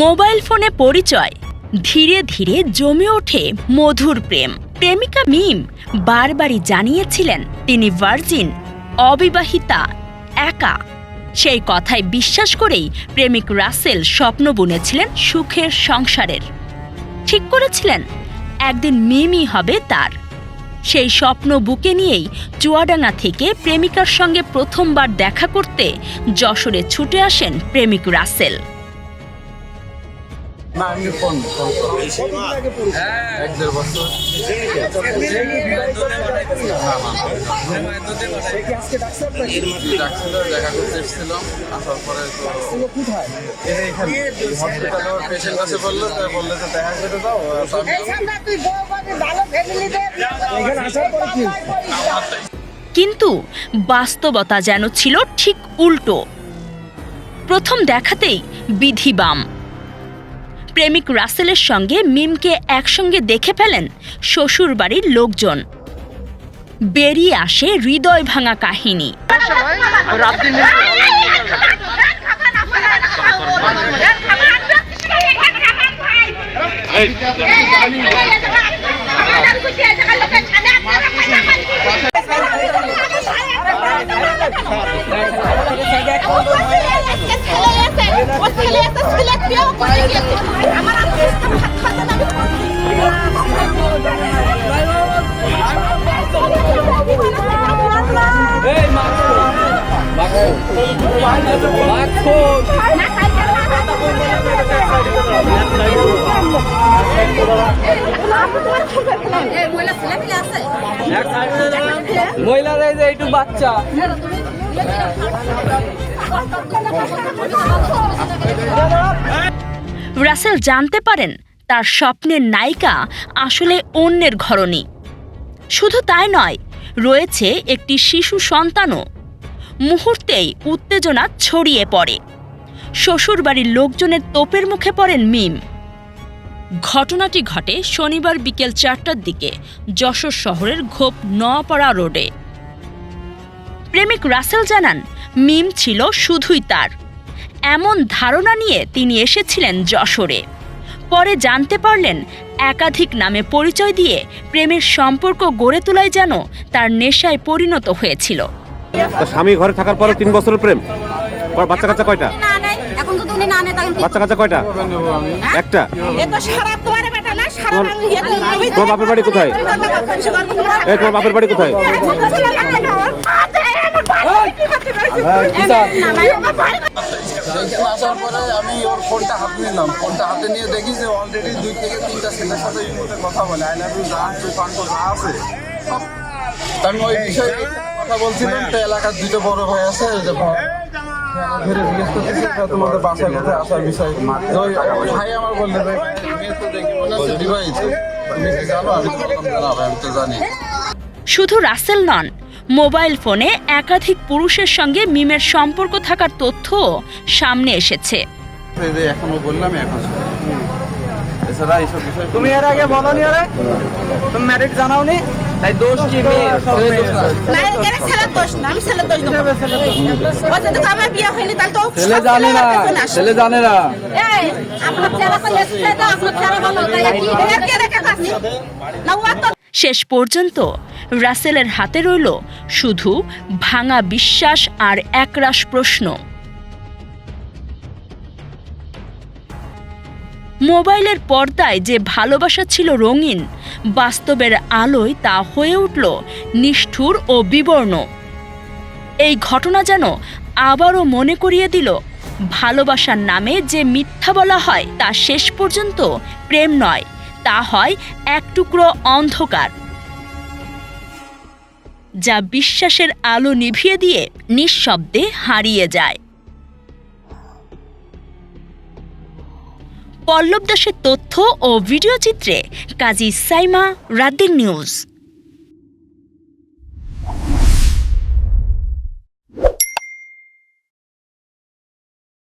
Mobile ফোনে পরিচয়, ধীরে ধীরে জমে ওঠে মধুর প্রেম। প্রেমিকা মিম বারবারই জানিয়েছিলেন তিনি ভার্জিন, অবিবাহিতা, একা। সেই কথায় বিশ্বাস করেই প্রেমিক রাসেল স্বপ্ন বুনেছিলেন সুখের সংসারের। ঠিক করেছিলেন একদিন মিমই হবে তার। সেই স্বপ্ন বুকে নিয়েই চুয়াডাঙ্গা থেকে প্রেমিকার সঙ্গে প্রথমবার দেখা করতে যশোরে ছুটে আসেন প্রেমিক রাসেল। কিন্তু বাস্তবতা যেন ছিল ঠিক উল্টো। প্রথম দেখাতেই বিধি বাম। প্রেমিক রাসেলের সঙ্গে মিমকে একসঙ্গে দেখে ফেলেন শ্বশুরবাড়ির লোকজন। বেরিয়ে আসে হৃদয় ভাঙা কাহিনী। বাচ্চা রাসেল জানতে পারেন তার স্বপ্নের নায়িকা আসলে অন্যের ঘরণী। শুধু তাই নয়, রয়েছে একটি শিশু সন্তানও। মুহূর্তেই উত্তেজনা ছড়িয়ে পড়ে। শ্বশুরবাড়ির লোকজনের তোপের মুখে পড়েন মিম। ঘটনাটি ঘটে শনিবার বিকেল 4টার দিকে যশোর শহরের ঘোপ নোয়াপাড়া রোডে। প্রেমিক রাসেল জানান মিম ছিল শুধুই তার। এমন ধারণা নিয়ে তিনি এসেছিলেন যশোরে। পরে জানতে পারলেন একাধিক নামে পরিচয় দিয়ে প্রেমের সম্পর্ক গড়ে তোলাই যেন তার নেশায় পরিণত হয়েছিল। স্বামী ঘরে থাকার পরে 3 বছরের প্রেম। বাচ্চা কাচ্চা কয়টা? বাচ্চা কাচ্চা কয়টা? একটা। তোমার বাপের বাড়ি কোথায়? তোমার বাপের বাড়ি কোথায়? আসার পরে আমি ওর ফোনটা হাতে নিলাম। ফোনটা হাতে নিয়ে দেখি যে অলরেডি 2 থেকে 3টা ছেলের সাথে এই মুহূর্তে কথা বলে। আই লাভ ইউ জান, তুই পান্টো যা আছে। আমি ওই বিষয়ে কথা বলছিলাম, তো এলাকার 2টা বড় ভাই আছে, ধরে জিজ্ঞেস করতেছে তোমাদের বাসায় কোথায় আসার বিষয়। ওই ভাই আমার বললে মেয়ে তো দেখি মনে হচ্ছে বিবাহিত, তুমি কি জানো? আমি বললাম না ভাই, আমি তো জানি। শুধু রাসেল নন, মোবাইল ফোনে একাধিক পুরুষের সঙ্গে মিমের সম্পর্ক থাকার তথ্যও সামনে এসেছে। এখনো বললাম এখন এছাড়া এইসব বিষয় তুমি এর আগে বলনি, ওরে তুমি ম্যারিড জানাওনি, তাই দোষ কি? ছেলে জানে না, ছেলে জানে না। শেষ পর্যন্ত রাসেলের হাতে রইল শুধু ভাঙা বিশ্বাস আর একরাশ প্রশ্ন। মোবাইলের পর্দায় যে ভালোবাসা ছিল রঙিন, বাস্তবের আলোয় তা হয়ে উঠল নিষ্ঠুর ও বিবর্ণ। এই ঘটনা যেন আবারও মনে করিয়ে দিল, ভালোবাসার নামে যে মিথ্যা বলা হয় তা শেষ পর্যন্ত প্রেম নয়, তা হয় এক টুকরো অন্ধকার, যা বিশ্বাসের আলো নিভিয়ে দিয়ে নিঃশব্দে হারিয়ে যায়। পল্লব দাসের তথ্য ও ভিডিও চিত্রে কাজী সাইমা, রাত দিন নিউজ।